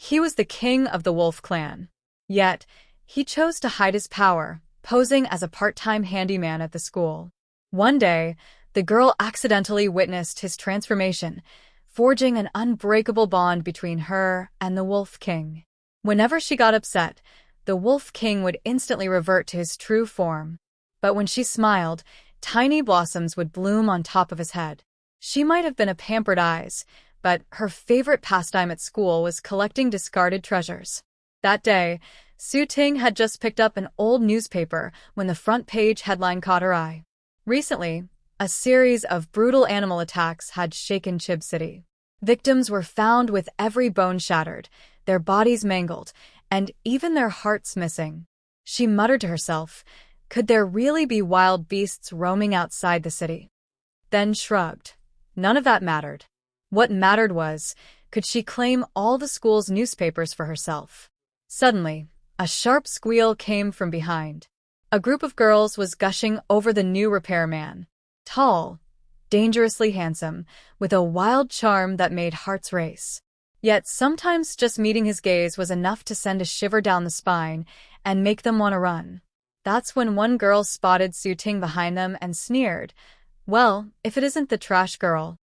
He was the king of the wolf clan. Yet, he chose to hide his power, posing as a part-time handyman at the school. One day, the girl accidentally witnessed his transformation, forging an unbreakable bond between her and the Wolf King. Whenever she got upset, the Wolf King would instantly revert to his true form. But when she smiled, tiny blossoms would bloom on top of his head. She might have been a pampered eyes, but her favorite pastime at school was collecting discarded treasures. That day, Su Ting had just picked up an old newspaper when the front page headline caught her eye. Recently, a series of brutal animal attacks had shaken Chib City. Victims were found with every bone shattered, their bodies mangled, and even their hearts missing. She muttered to herself, could there really be wild beasts roaming outside the city? Then shrugged. None of that mattered. What mattered was, could she claim all the school's newspapers for herself? Suddenly, a sharp squeal came from behind. A group of girls was gushing over the new repairman. Tall, dangerously handsome, with a wild charm that made hearts race. Yet sometimes just meeting his gaze was enough to send a shiver down the spine and make them want to run. That's when one girl spotted Su Ting behind them and sneered, "Well, if it isn't the trash girl.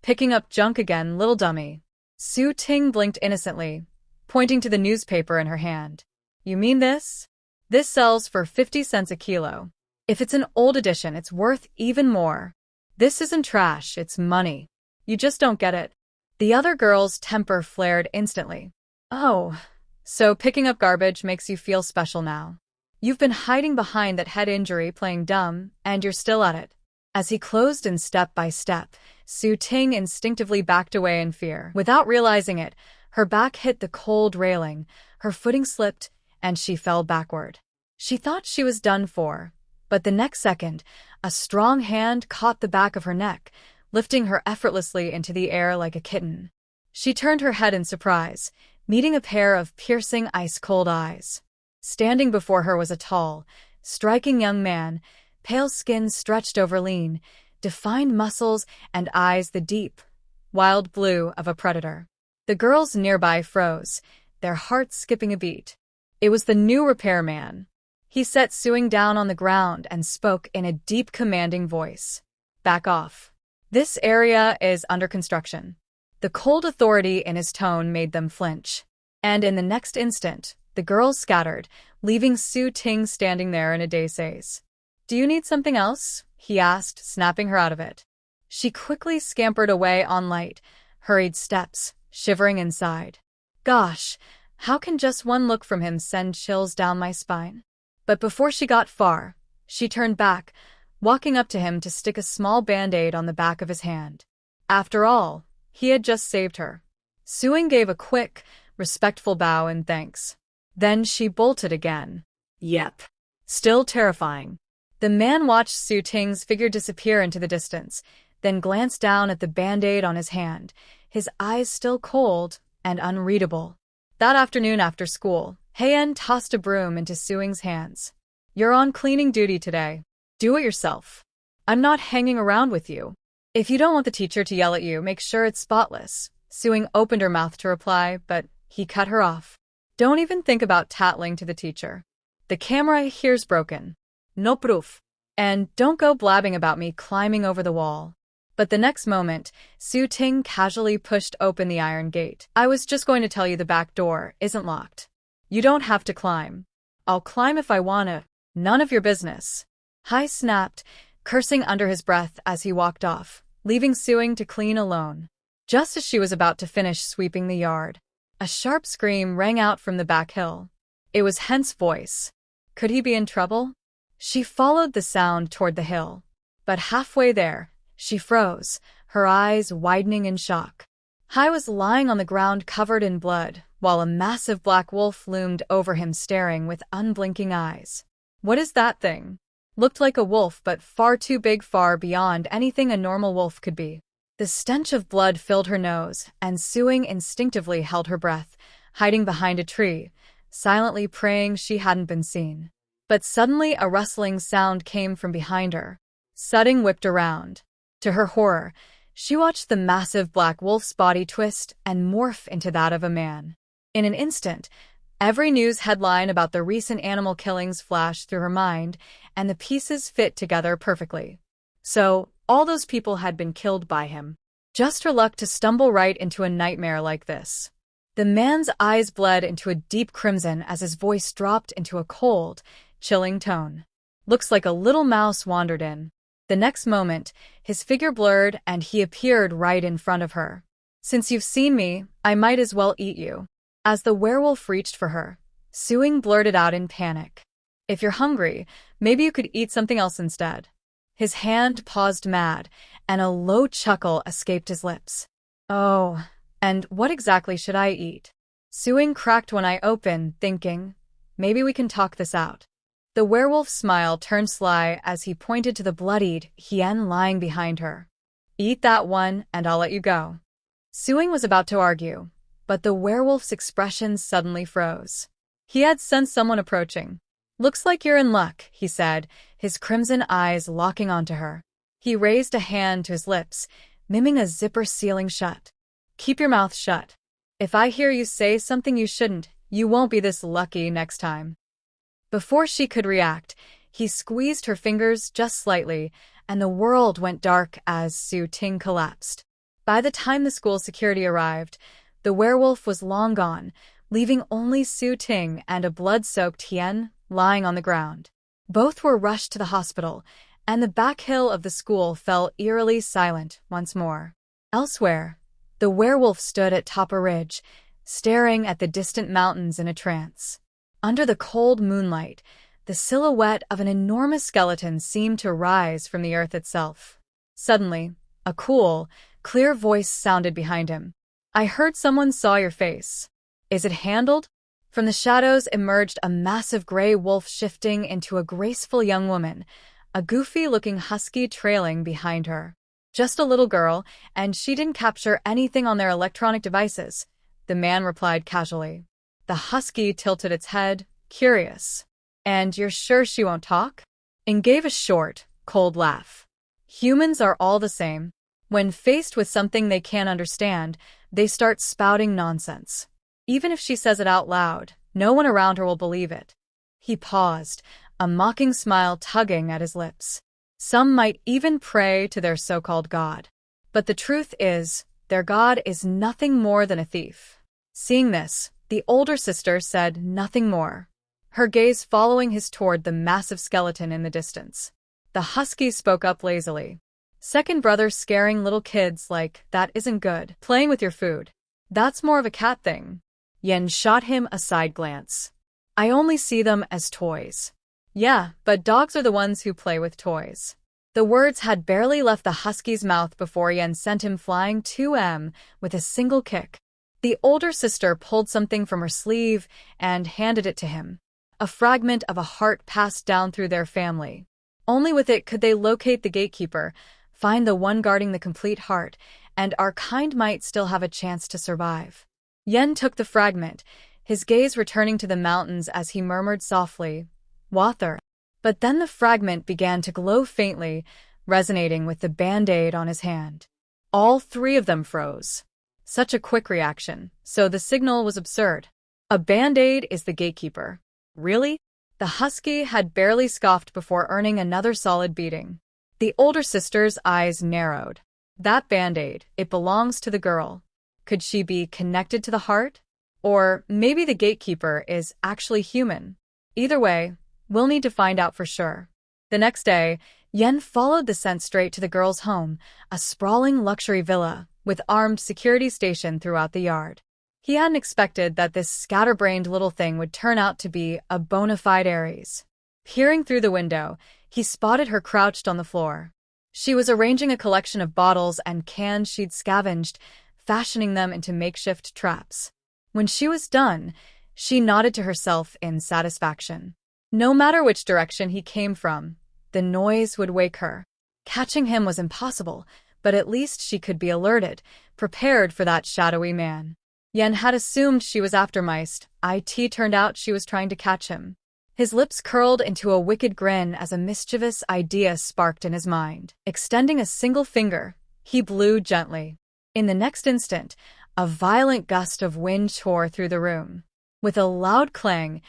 Picking up junk again, little dummy." Su Ting blinked innocently, pointing to the newspaper in her hand. "You mean this? This sells for 50 cents a kilo. If it's an old edition, it's worth even more. This isn't trash, it's money. You just don't get it." The other girl's temper flared instantly. "Oh, so picking up garbage makes you feel special now. You've been hiding behind that head injury playing dumb, and you're still at it." As he closed in step by step, Su Ting instinctively backed away in fear. Without realizing it, her back hit the cold railing, her footing slipped, and she fell backward. She thought she was done for, but the next second, a strong hand caught the back of her neck, lifting her effortlessly into the air like a kitten. She turned her head in surprise, meeting a pair of piercing ice-cold eyes. Standing before her was a tall, striking young man, pale skin stretched over lean, defined muscles and eyes the deep, wild blue of a predator. The girls nearby froze, their hearts skipping a beat. It was the new repairman. He set Suing down on the ground and spoke in a deep, commanding voice. "Back off. This area is under construction." The cold authority in his tone made them flinch. And in the next instant, the girls scattered, leaving Su Ting standing there in a daze. "Do you need something else?" he asked, snapping her out of it. She quickly scampered away on light, hurried steps, shivering inside. Gosh, how can just one look from him send chills down my spine? But before she got far, she turned back, walking up to him to stick a small band-aid on the back of his hand. After all, he had just saved her. Suing gave a quick, respectful bow in thanks. Then she bolted again. Yep. Still terrifying. The man watched Su Ting's figure disappear into the distance, then glanced down at the band-aid on his hand, his eyes still cold and unreadable. That afternoon after school, Heian tossed a broom into Suing's hands. "You're on cleaning duty today. Do it yourself. I'm not hanging around with you. If you don't want the teacher to yell at you, make sure it's spotless." Suing opened her mouth to reply, but he cut her off. "Don't even think about tattling to the teacher. The camera here's broken. No proof. And don't go blabbing about me climbing over the wall." But the next moment, Su Ting casually pushed open the iron gate. "I was just going to tell you the back door isn't locked. You don't have to climb. I'll climb if I wanna. None of your business." Hai snapped, cursing under his breath as he walked off, leaving Suing to clean alone. Just as she was about to finish sweeping the yard, a sharp scream rang out from the back hill. It was Hent's voice. Could he be in trouble? She followed the sound toward the hill. But halfway there, she froze, her eyes widening in shock. Hai was lying on the ground covered in blood, while a massive black wolf loomed over him staring with unblinking eyes. What is that thing? Looked like a wolf but far too big, far beyond anything a normal wolf could be. The stench of blood filled her nose, and Suing instinctively held her breath, hiding behind a tree, silently praying she hadn't been seen. But suddenly a rustling sound came from behind her. Suing whipped around. To her horror, she watched the massive black wolf's body twist and morph into that of a man. In an instant, every news headline about the recent animal killings flashed through her mind, and the pieces fit together perfectly. So, all those people had been killed by him. Just her luck to stumble right into a nightmare like this. The man's eyes bled into a deep crimson as his voice dropped into a cold, chilling tone. Looks like a little mouse wandered in. The next moment, his figure blurred and he appeared right in front of her. Since you've seen me, I might as well eat you. As the werewolf reached for her, Suing blurted out in panic. If you're hungry, maybe you could eat something else instead. His hand paused mad, and a low chuckle escaped his lips. Oh, and what exactly should I eat? Suing cracked one eye open, thinking, maybe we can talk this out. The werewolf's smile turned sly as he pointed to the bloodied Hien lying behind her. Eat that one, and I'll let you go. Suing was about to argue, but the werewolf's expression suddenly froze. He had sensed someone approaching. Looks like you're in luck, he said, his crimson eyes locking onto her. He raised a hand to his lips, miming a zipper sealing shut. Keep your mouth shut. If I hear you say something you shouldn't, you won't be this lucky next time. Before she could react, he squeezed her fingers just slightly, and the world went dark as Su Ting collapsed. By the time the school security arrived, the werewolf was long gone, leaving only Su Ting and a blood-soaked Hien lying on the ground. Both were rushed to the hospital, and the back hill of the school fell eerily silent once more. Elsewhere, the werewolf stood atop a ridge, staring at the distant mountains in a trance. Under the cold moonlight, the silhouette of an enormous skeleton seemed to rise from the earth itself. Suddenly, a cool, clear voice sounded behind him. I heard someone saw your face. Is it handled? From the shadows emerged a massive gray wolf shifting into a graceful young woman, a goofy-looking husky trailing behind her. Just a little girl, and she didn't capture anything on their electronic devices, the man replied casually. The husky tilted its head, curious. And you're sure she won't talk? And gave a short, cold laugh. Humans are all the same. When faced with something they can't understand, they start spouting nonsense. Even if she says it out loud, no one around her will believe it. He paused, a mocking smile tugging at his lips. Some might even pray to their so-called god. But the truth is, their god is nothing more than a thief. Seeing this, the older sister said nothing more, her gaze following his toward the massive skeleton in the distance. The husky spoke up lazily. Second brother scaring little kids like, that isn't good. Playing with your food. That's more of a cat thing. Yen shot him a side glance. I only see them as toys. Yeah, but dogs are the ones who play with toys. The words had barely left the husky's mouth before Yen sent him flying 2M with a single kick. The older sister pulled something from her sleeve and handed it to him. A fragment of a heart passed down through their family. Only with it could they locate the gatekeeper, find the one guarding the complete heart, and our kind might still have a chance to survive. Yen took the fragment, his gaze returning to the mountains as he murmured softly, Wather. But then the fragment began to glow faintly, resonating with the band-aid on his hand. All three of them froze. Such a quick reaction, so the signal was absurd. A band-aid is the gatekeeper. Really? The husky had barely scoffed before earning another solid beating. The older sister's eyes narrowed. That band-aid, it belongs to the girl. Could she be connected to the heart? Or maybe the gatekeeper is actually human. Either way, we'll need to find out for sure. The next day, Yen followed the scent straight to the girl's home, a sprawling luxury villa with armed security stationed throughout the yard. He hadn't expected that this scatterbrained little thing would turn out to be a bona fide Aries. Peering through the window, he spotted her crouched on the floor. She was arranging a collection of bottles and cans she'd scavenged, fashioning them into makeshift traps. When she was done, she nodded to herself in satisfaction. No matter which direction he came from, the noise would wake her. Catching him was impossible, but at least she could be alerted, prepared for that shadowy man. Yen had assumed she was after mice. It turned out she was trying to catch him. His lips curled into a wicked grin as a mischievous idea sparked in his mind. Extending a single finger, he blew gently. In the next instant, A violent gust of wind tore through the room. With a loud clang,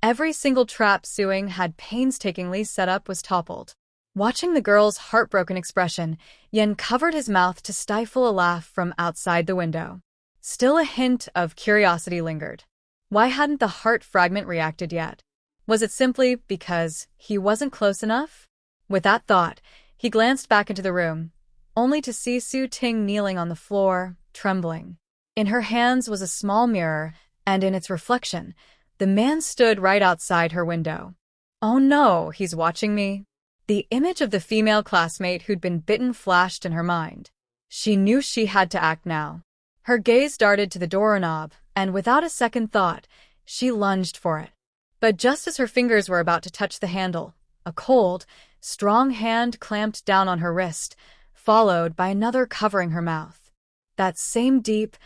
every single trap Suing had painstakingly set up was toppled. Watching the girl's heartbroken expression, Yen covered his mouth to stifle a laugh from outside the window. Still a hint of curiosity lingered. Why hadn't the heart fragment reacted yet? Was it simply because he wasn't close enough? With that thought, he glanced back into the room, only to see Su Ting kneeling on the floor, trembling. In her hands was a small mirror, and in its reflection, the man stood right outside her window. Oh no, he's watching me. The image of the female classmate who'd been bitten flashed in her mind. She knew she had to act now. Her gaze darted to the doorknob, and without a second thought, she lunged for it. But just as her fingers were about to touch the handle, a cold, strong hand clamped down on her wrist, followed by another covering her mouth. That same deep,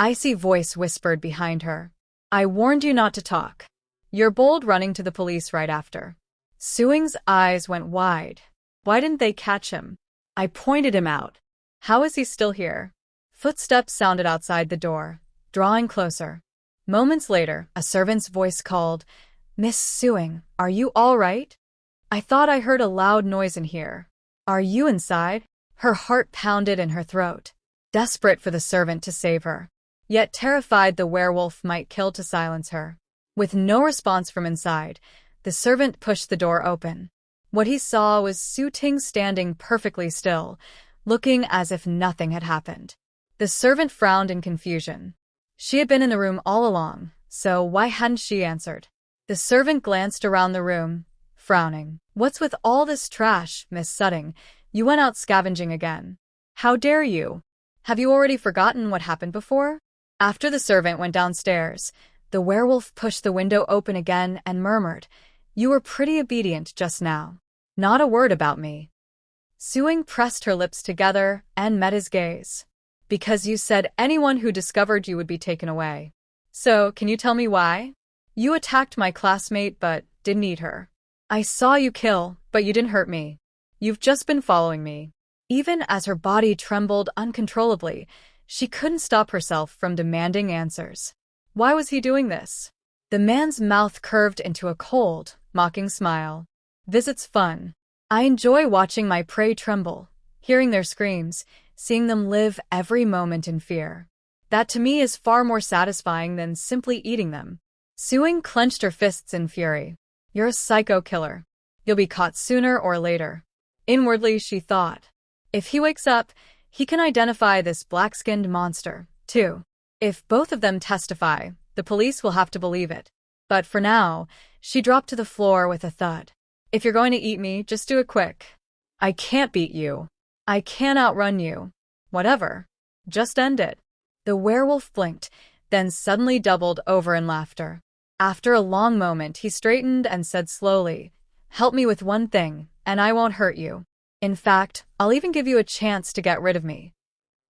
icy voice whispered behind her. I warned you not to talk. You're bold running to the police right after. Suing's eyes went wide. Why didn't they catch him? I pointed him out. How is he still here? Footsteps sounded outside the door, drawing closer. Moments later, a servant's voice called, Miss Suing, are you all right? I thought I heard a loud noise in here. Are you inside? Her heart pounded in her throat, desperate for the servant to save her, yet terrified the werewolf might kill to silence her. With no response from inside, the servant pushed the door open. What he saw was Su Ting standing perfectly still, looking as if nothing had happened. The servant frowned in confusion. She had been in the room all along, so why hadn't she answered? The servant glanced around the room, frowning. What's with all this trash, Miss Sutting? You went out scavenging again. How dare you? Have you already forgotten what happened before? After the servant went downstairs, the werewolf pushed the window open again and murmured, You were pretty obedient just now. Not a word about me. Suing pressed her lips together and met his gaze. Because you said anyone who discovered you would be taken away. So, can you tell me why? You attacked my classmate but didn't eat her. I saw you kill, but you didn't hurt me. You've just been following me. Even as her body trembled uncontrollably, she couldn't stop herself from demanding answers. Why was he doing this? The man's mouth curved into a cold, mocking smile. Visit's fun. I enjoy watching my prey tremble, hearing their screams, seeing them live every moment in fear. That to me is far more satisfying than simply eating them. Suing clenched her fists in fury. You're a psycho killer. You'll be caught sooner or later. Inwardly, she thought. If he wakes up, he can identify this black-skinned monster, too. If both of them testify, the police will have to believe it. But for now, she dropped to the floor with a thud. If you're going to eat me, just do it quick. I can't beat you. I can't outrun you. Whatever. Just end it. The werewolf blinked, then suddenly doubled over in laughter. After a long moment, he straightened and said slowly, Help me with one thing, and I won't hurt you. In fact, I'll even give you a chance to get rid of me.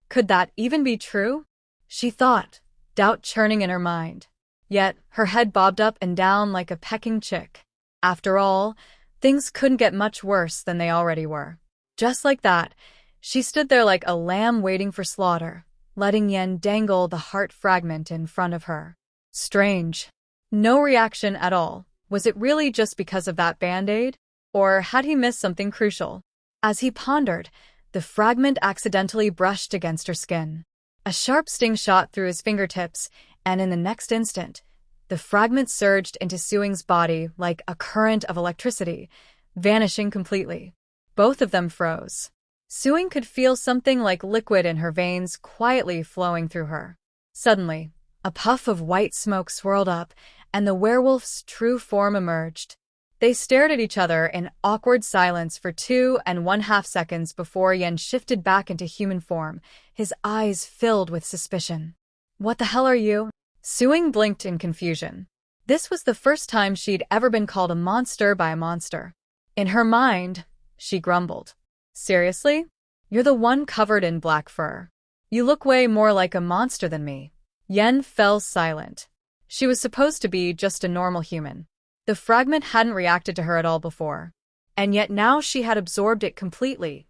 Could that even be true? She thought, doubt churning in her mind. Yet, her head bobbed up and down like a pecking chick. After all, things couldn't get much worse than they already were. Just like that, she stood there like a lamb waiting for slaughter, letting Yen dangle the heart fragment in front of her. Strange. No reaction at all. Was it really just because of that band-aid? Or had he missed something crucial? As he pondered, the fragment accidentally brushed against her skin. A sharp sting shot through his fingertips, and in the next instant, the fragment surged into Suing's body like a current of electricity, vanishing completely. Both of them froze. Suing could feel something like liquid in her veins quietly flowing through her. Suddenly, a puff of white smoke swirled up, and the werewolf's true form emerged. They stared at each other in awkward silence for 2.5 seconds before Yen shifted back into human form, his eyes filled with suspicion. What the hell are you? Suing blinked in confusion. This was the first time she'd ever been called a monster by a monster. In her mind, she grumbled. Seriously? You're the one covered in black fur. You look way more like a monster than me. Yen fell silent. She was supposed to be just a normal human. The fragment hadn't reacted to her at all before. And yet now she had absorbed it completely.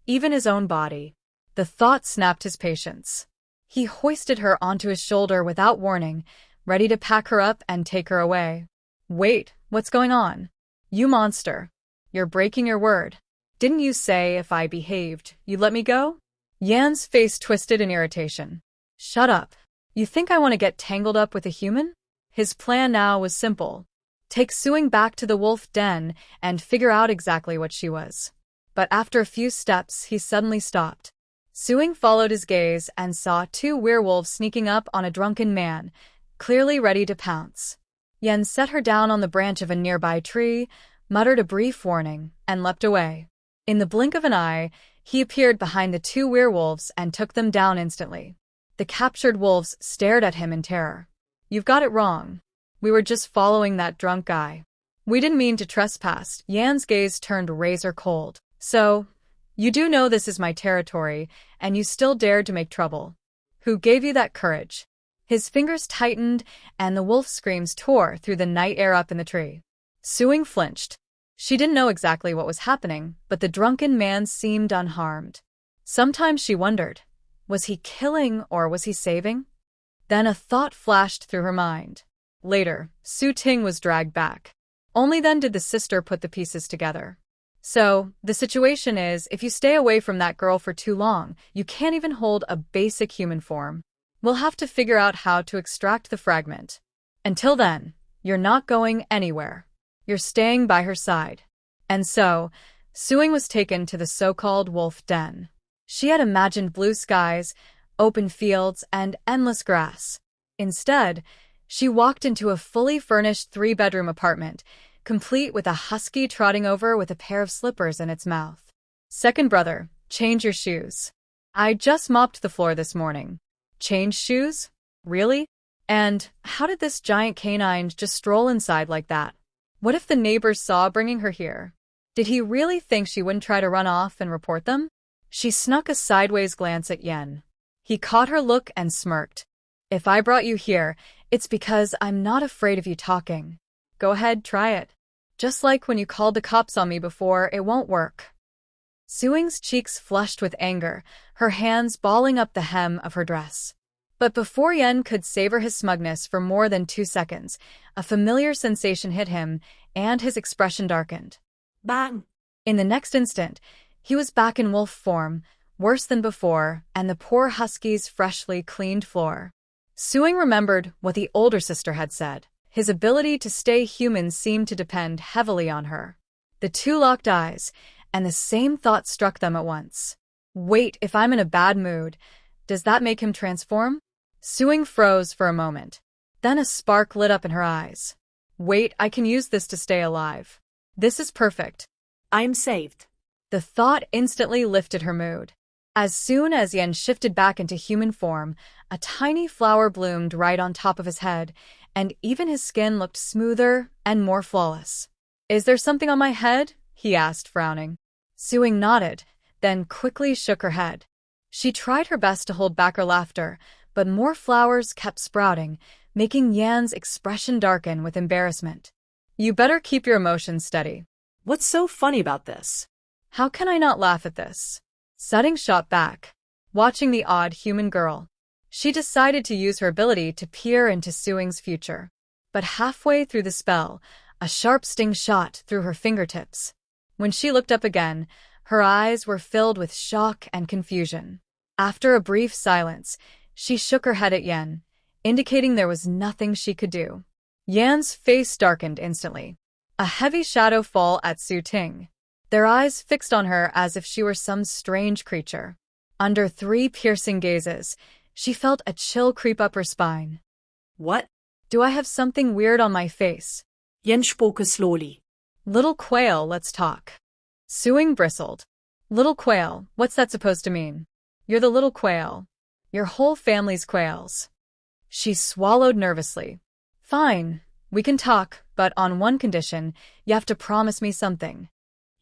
Even his own body. The thought snapped his patience. He hoisted her onto his shoulder without warning, ready to pack her up and take her away. Wait, what's going on? You monster. You're breaking your word. Didn't you say if I behaved, you'd let me go? Yan's face twisted in irritation. Shut up. You think I want to get tangled up with a human? His plan now was simple. Take Suing back to the wolf den and figure out exactly what she was. But after a few steps, he suddenly stopped. Suing followed his gaze and saw two werewolves sneaking up on a drunken man, clearly ready to pounce. Yen set her down on the branch of a nearby tree, muttered a brief warning, and leapt away. In the blink of an eye, he appeared behind the two werewolves and took them down instantly. The captured wolves stared at him in terror. You've got it wrong. We were just following that drunk guy. We didn't mean to trespass. Yan's gaze turned razor cold. So, you do know this is my territory, and you still dared to make trouble. Who gave you that courage? His fingers tightened, and the wolf screams tore through the night air up in the tree. Suing flinched. She didn't know exactly what was happening, but the drunken man seemed unharmed. Sometimes she wondered, was he killing or was he saving? Then a thought flashed through her mind. Later, Su Ting was dragged back. Only then did the sister put the pieces together. So, the situation is, if you stay away from that girl for too long, you can't even hold a basic human form. We'll have to figure out how to extract the fragment. Until then, you're not going anywhere. You're staying by her side. And so, Suing was taken to the so-called wolf den. She had imagined blue skies, open fields, and endless grass. Instead, she walked into a fully furnished 3-bedroom apartment, complete with a husky trotting over with a pair of slippers in its mouth. Second brother, change your shoes. I just mopped the floor this morning. Change shoes? Really? And how did this giant canine just stroll inside like that? What if the neighbors saw bringing her here? Did he really think she wouldn't try to run off and report them? She snuck a sideways glance at Yen. He caught her look and smirked. If I brought you here, it's because I'm not afraid of you talking. Go ahead, try it. Just like when you called the cops on me before, it won't work. Suing's cheeks flushed with anger, her hands balling up the hem of her dress. But before Yen could savor his smugness for more than 2 seconds, a familiar sensation hit him, and his expression darkened. Bang! In the next instant, he was back in wolf form, worse than before, and the poor husky's freshly cleaned floor. Suing remembered what the older sister had said. His ability to stay human seemed to depend heavily on her. The two locked eyes, and the same thought struck them at once. Wait, if I'm in a bad mood, does that make him transform? Suing froze for a moment. Then a spark lit up in her eyes. Wait, I can use this to stay alive. This is perfect. I'm saved. The thought instantly lifted her mood. As soon as Yen shifted back into human form, a tiny flower bloomed right on top of his head, and even his skin looked smoother and more flawless. Is there something on my head? He asked, frowning. Suing nodded, then quickly shook her head. She tried her best to hold back her laughter, but more flowers kept sprouting, making Yan's expression darken with embarrassment. You better keep your emotions steady. What's so funny about this? How can I not laugh at this? Sutting shot back, watching the odd human girl. She decided to use her ability to peer into Suing's future. But halfway through the spell, a sharp sting shot through her fingertips. When she looked up again, her eyes were filled with shock and confusion. After a brief silence, she shook her head at Yen, indicating there was nothing she could do. Yan's face darkened instantly. A heavy shadow fell at Su Ting, their eyes fixed on her as if she were some strange creature. Under 3 piercing gazes, she felt a chill creep up her spine. What? Do I have something weird on my face? Yen spoke slowly. Little quail, let's talk. Suing bristled. Little quail, what's that supposed to mean? You're the little quail. Your whole family's quails. She swallowed nervously. Fine, we can talk, but on one condition, you have to promise me something.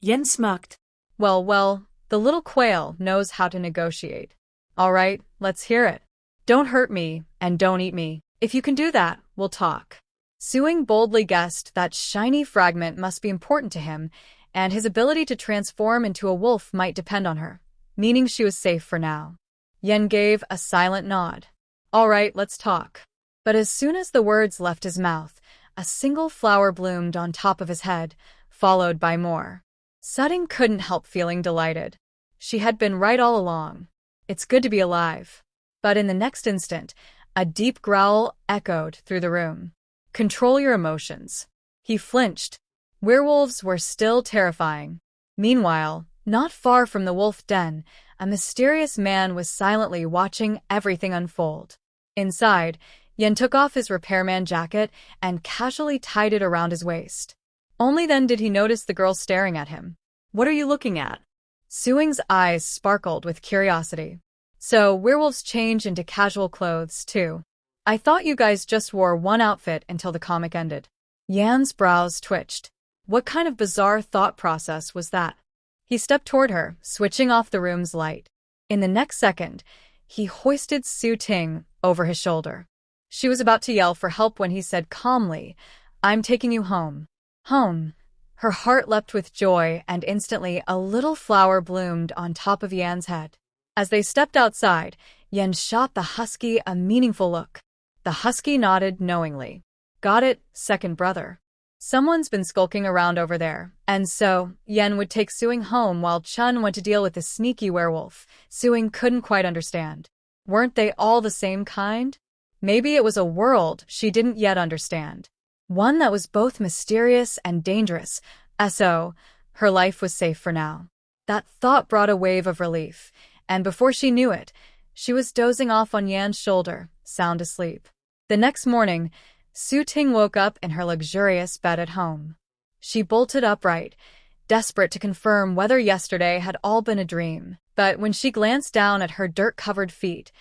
Yen smirked. Well, the little quail knows how to negotiate. All right, let's hear it. Don't hurt me, and don't eat me. If you can do that, we'll talk. Suing boldly guessed that shiny fragment must be important to him, and his ability to transform into a wolf might depend on her, meaning she was safe for now. Yen gave a silent nod. All right, let's talk. But as soon as the words left his mouth, a single flower bloomed on top of his head, followed by more. Sutting couldn't help feeling delighted. She had been right all along. It's good to be alive. But in the next instant, a deep growl echoed through the room. Control your emotions. He flinched. Werewolves were still terrifying. Meanwhile, not far from the wolf den, a mysterious man was silently watching everything unfold. Inside, Yen took off his repairman jacket and casually tied it around his waist. Only then did he notice the girl staring at him. What are you looking at? Suing's eyes sparkled with curiosity. So, werewolves change into casual clothes, too. I thought you guys just wore one outfit until the comic ended. Yan's brows twitched. What kind of bizarre thought process was that? He stepped toward her, switching off the room's light. In the next second, he hoisted Su Ting over his shoulder. She was about to yell for help when he said calmly, I'm taking you home. Home. Her heart leapt with joy, and instantly a little flower bloomed on top of Yan's head. As they stepped outside, Yen shot the husky a meaningful look. The husky nodded knowingly. Got it, second brother. Someone's been skulking around over there, and so, Yen would take Suing home while Chun went to deal with the sneaky werewolf. Suing couldn't quite understand. Weren't they all the same kind? Maybe it was a world she didn't yet understand. One that was both mysterious and dangerous. So, her life was safe for now. That thought brought a wave of relief, and before she knew it, she was dozing off on Yan's shoulder, sound asleep. The next morning, Su Ting woke up in her luxurious bed at home. She bolted upright, desperate to confirm whether yesterday had all been a dream. But when she glanced down at her dirt-covered feet,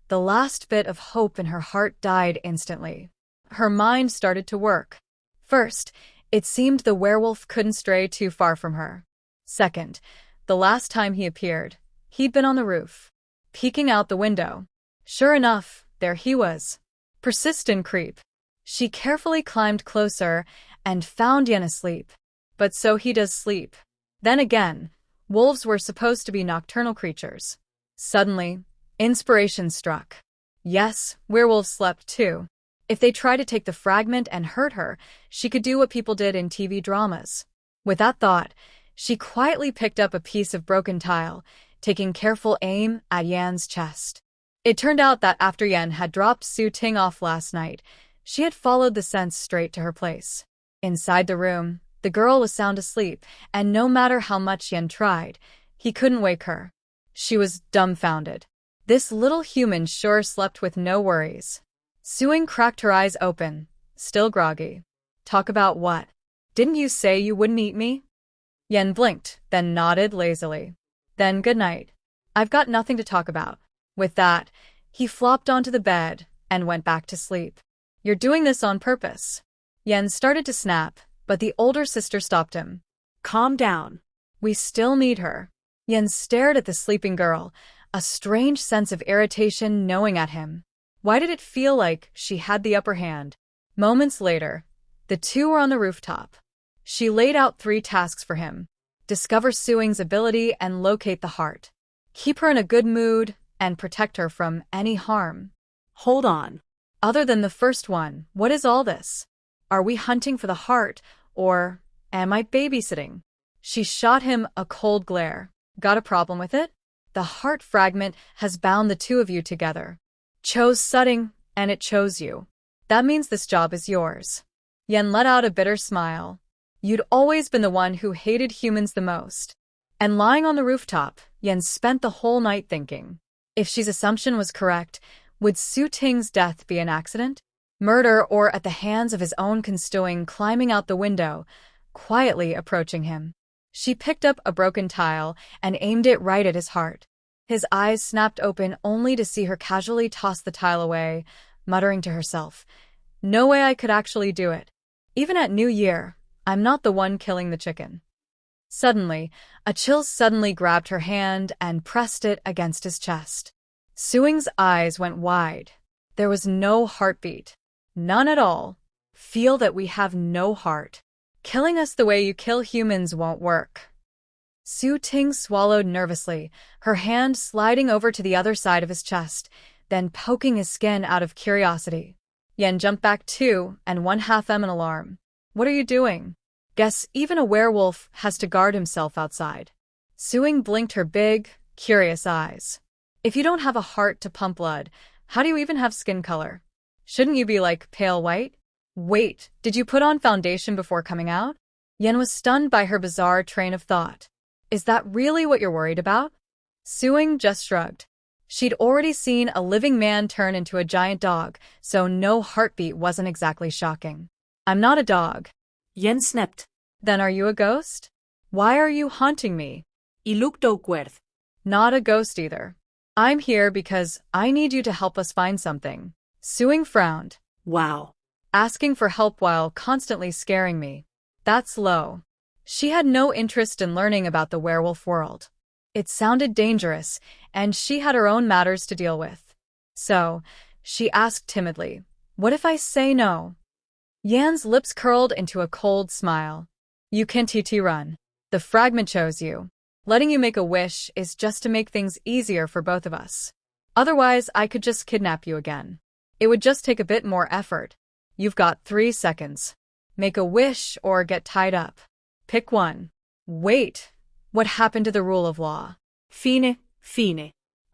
the last bit of hope in her heart died instantly. Her mind started to work. First, it seemed the werewolf couldn't stray too far from her. Second, the last time he appeared, he'd been on the roof, peeking out the window. Sure enough, there he was. Persistent creep. She carefully climbed closer and found Yen asleep. But so he does sleep. Then again, wolves were supposed to be nocturnal creatures. Suddenly, inspiration struck. Yes, werewolves slept too. If they tried to take the fragment and hurt her, she could do what people did in TV dramas. With that thought, she quietly picked up a piece of broken tile, taking careful aim at Yan's chest. It turned out that after Yen had dropped Su Ting off last night, she had followed the scents straight to her place. Inside the room, the girl was sound asleep, and no matter how much Yen tried, he couldn't wake her. She was dumbfounded. This little human sure slept with no worries. Suing cracked her eyes open, still groggy. Talk about what? Didn't you say you wouldn't eat me? Yen blinked, then nodded lazily. Then good night. I've got nothing to talk about. With that, he flopped onto the bed and went back to sleep. You're doing this on purpose. Yen started to snap, but the older sister stopped him. Calm down. We still need her. Yen stared at the sleeping girl, a strange sense of irritation gnawing at him. Why did it feel like she had the upper hand? Moments later, the two were on the rooftop. She laid out 3 tasks for him. Discover Suing's ability and locate the heart. Keep her in a good mood and protect her from any harm. Hold on. Other than the first one, what is all this? Are we hunting for the heart, or am I babysitting? She shot him a cold glare. Got a problem with it? The heart fragment has bound the two of you together. Chose Sutting, and it chose you. That means this job is yours. Yen let out a bitter smile. You'd always been the one who hated humans the most. And lying on the rooftop, Yen spent the whole night thinking. If she's assumption was correct, would Su Ting's death be an accident? Murder, or at the hands of his own constowing climbing out the window, quietly approaching him? She picked up a broken tile and aimed it right at his heart. His eyes snapped open only to see her casually toss the tile away, muttering to herself, No way I could actually do it. Even at New Year, I'm not the one killing the chicken. Suddenly, a chill suddenly grabbed her hand and pressed it against his chest. Suing's eyes went wide. There was no heartbeat. None at all. Feel that we have no heart. Killing us the way you kill humans won't work. Su Ting swallowed nervously, her hand sliding over to the other side of his chest, then poking his skin out of curiosity. Yen jumped back 2.5 in alarm. What are you doing? Guess even a werewolf has to guard himself outside. Suing blinked her big, curious eyes. If you don't have a heart to pump blood, how do you even have skin color? Shouldn't you be like pale white? Wait, did you put on foundation before coming out? Yen was stunned by her bizarre train of thought. Is that really what you're worried about? Suing just shrugged. She'd already seen a living man turn into a giant dog, so no heartbeat wasn't exactly shocking. I'm not a dog. Yen snapped. Then are you a ghost? Why are you haunting me? Y looked awkward. Not a ghost either. I'm here because I need you to help us find something. Suing frowned. Wow. Asking for help while constantly scaring me. That's low. She had no interest in learning about the werewolf world. It sounded dangerous, and she had her own matters to deal with. So, she asked timidly, what if I say no? Yan's lips curled into a cold smile. You can TT run. The fragment chose you. Letting you make a wish is just to make things easier for both of us. Otherwise, I could just kidnap you again. It would just take a bit more effort. You've got 3 seconds. Make a wish or get tied up. Pick one. Wait. What happened to the rule of law? Fine.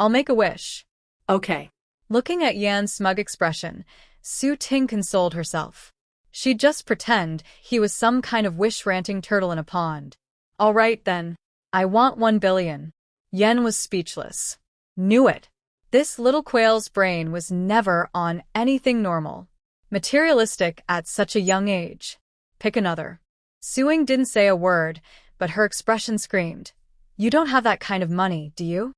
I'll make a wish. Okay. Looking at Yan's smug expression, Su Ting consoled herself. She'd just pretend he was some kind of wish-ranting turtle in a pond. All right then. I want 1 billion. Yen was speechless. Knew it. This little quail's brain was never on anything normal. Materialistic at such a young age. Pick another. Suing didn't say a word, but her expression screamed. You don't have that kind of money, do you?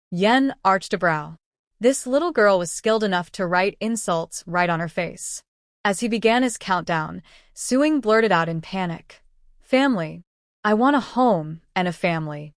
Yen arched a brow. This little girl was skilled enough to write insults right on her face. As he began his countdown, Suing blurted out in panic. Family. I want a home and a family.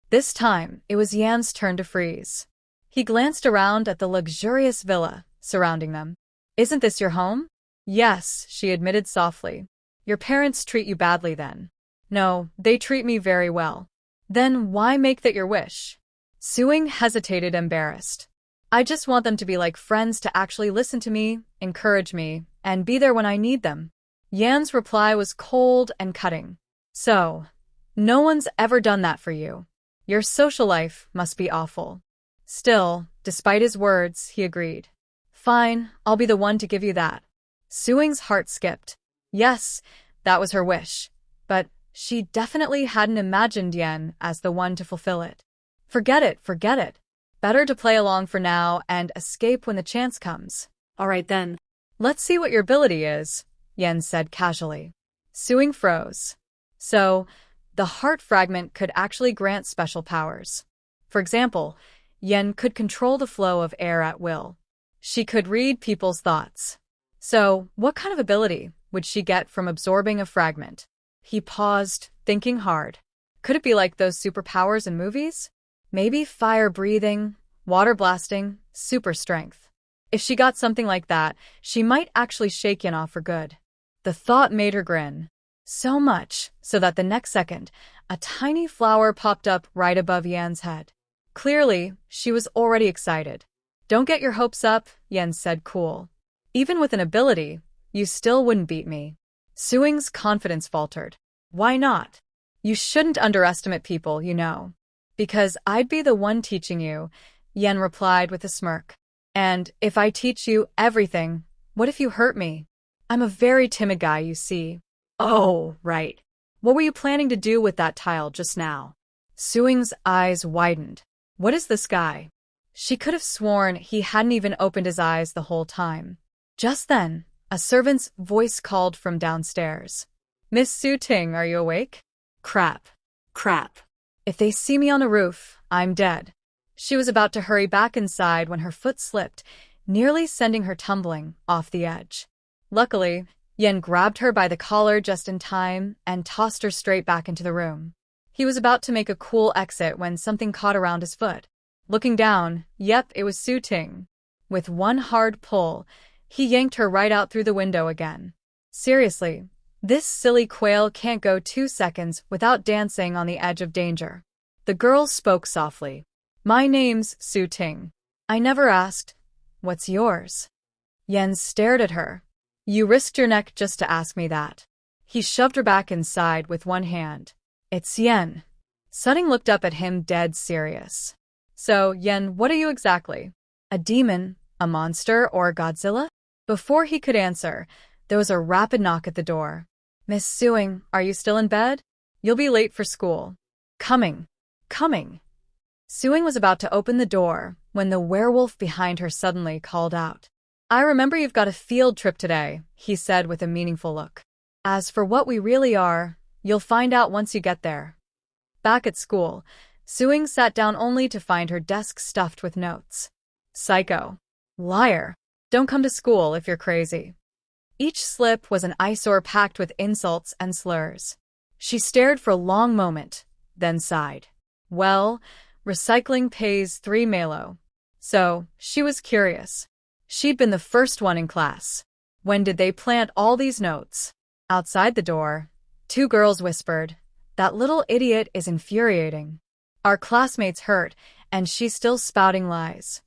This time, it was Yan's turn to freeze. He glanced around at the luxurious villa surrounding them. Isn't this your home? Yes, she admitted softly. Your parents treat you badly then. No, they treat me very well. Then why make that your wish? Suing hesitated, embarrassed. I just want them to be like friends, to actually listen to me, encourage me, and be there when I need them. Yan's reply was cold and cutting. So, no one's ever done that for you. Your social life must be awful. Still, despite his words, he agreed. Fine, I'll be the one to give you that. Suing's heart skipped. Yes, that was her wish. But she definitely hadn't imagined Yen as the one to fulfill it. Forget it. Better to play along for now and escape when the chance comes. All right then. Let's see what your ability is, Yen said casually. Suing froze. So, the heart fragment could actually grant special powers. For example, Yen could control the flow of air at will. She could read people's thoughts. So, what kind of ability would she get from absorbing a fragment? He paused, thinking hard. Could it be like those superpowers in movies? Maybe fire breathing, water blasting, super strength. If she got something like that, she might actually shake Yen off for good. The thought made her grin. So much, so that the next second, a tiny flower popped up right above Yan's head. Clearly, she was already excited. Don't get your hopes up, Yen said cool. Even with an ability, you still wouldn't beat me. Suing's confidence faltered. Why not? You shouldn't underestimate people, you know. Because I'd be the one teaching you, Yen replied with a smirk. And if I teach you everything, what if you hurt me? I'm a very timid guy, you see. Oh, right. What were you planning to do with that tile just now? Suing's eyes widened. What is this guy? She could have sworn he hadn't even opened his eyes the whole time. Just then, a servant's voice called from downstairs. Miss Su Ting, are you awake? Crap. If they see me on a roof, I'm dead. She was about to hurry back inside when her foot slipped, nearly sending her tumbling off the edge. Luckily, Yen grabbed her by the collar just in time and tossed her straight back into the room. He was about to make a cool exit when something caught around his foot. Looking down, yep, it was Su Ting. With one hard pull, he yanked her right out through the window again. Seriously, this silly quail can't go 2 seconds without dancing on the edge of danger. The girl spoke softly. My name's Su Ting. I never asked. What's yours? Yen stared at her. You risked your neck just to ask me that. He shoved her back inside with one hand. It's Yen. Sutting looked up at him dead serious. So, Yen, what are you exactly? A demon, a monster, or Godzilla? Before he could answer, there was a rapid knock at the door. Miss Suing, are you still in bed? You'll be late for school. Coming. Coming. Suing was about to open the door when the werewolf behind her suddenly called out. I remember you've got a field trip today, he said with a meaningful look. As for what we really are, you'll find out once you get there. Back at school, Suing sat down only to find her desk stuffed with notes. Psycho. Liar. Don't come to school if you're crazy. Each slip was an eyesore packed with insults and slurs. She stared for a long moment, then sighed. Well, recycling pays 3 Malo. So, she was curious. She'd been the first one in class. When did they plant all these notes? Outside the door, 2 girls whispered, That little idiot is infuriating. Our classmate's hurt, and she's still spouting lies.